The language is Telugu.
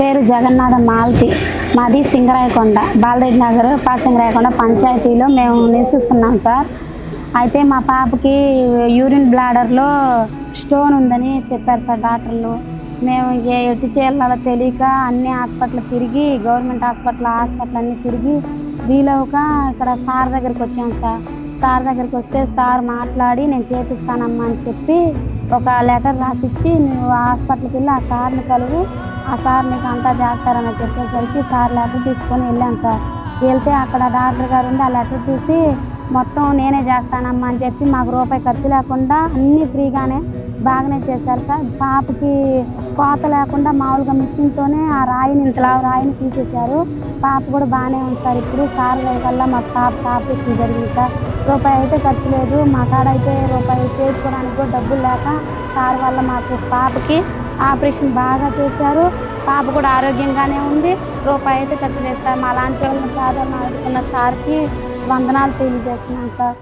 పేరు జగన్నాథ మాలతి. మాది సింగరాయకొండ, బాలరెడ్డి నగర్, పాసింగరాయకొండ పంచాయతీలో మేము నివసిస్తున్నాం సార్. అయితే మా పాపకి యూరిన్ బ్లాడర్లో స్టోన్ ఉందని చెప్పారు సార్ డాక్టర్లు. మేము ఎటు చేయాలో తెలియక అన్ని హాస్పిటల్ తిరిగి, గవర్నమెంట్ హాస్పిటల్ అన్నీ తిరిగి వీలవక ఇక్కడ సార్ దగ్గరికి వచ్చాం సార్. సార్ దగ్గరికి వస్తే సార్ మాట్లాడి నేను చేపిస్తానమ్మా అని చెప్పి ఒక లెటర్ రాసిచ్చి నువ్వు హాస్పిటల్కి వెళ్ళి ఆ సార్ని కలుగు, ఆ సార్ నీకు అంతా చేస్తారని చెప్పేసరికి సార్ లెటర్ తీసుకొని వెళ్ళాను సార్. వెళ్తే అక్కడ డాక్టర్ గారు ఉండి ఆ లెటర్ చూసి మొత్తం నేనే చేస్తానమ్మా అని చెప్పి మాకు రూపాయి ఖర్చు లేకుండా అన్నీ ఫ్రీగానే బాగానే చేశారు సార్. పాపకి కోత లేకుండా మామూలుగా మిషన్తోనే ఆ రాయిని ఇంతలా రాయిని తీసేశారు. పాప కూడా బాగానే ఉంది సార్. ఇప్పుడు సార్ వల్ల మా పాప ఆపరేషన్ జరిగింది సార్. రూపాయి అయితే ఖర్చు లేదు. మా కాడ అయితే రూపాయి చేసుకోవడానికి కూడా డబ్బులు లేక సార్ వల్ల మాకు పాపకి ఆపరేషన్ బాగా చేశారు. పాప కూడా ఆరోగ్యంగానే ఉంది. రూపాయి అయితే ఖర్చు లేదు సార్. మా లాంటి వాళ్ళని సాధారణ ఆడుకున్న సార్కి వందనాలు తెలియజేస్తున్నాం సార్.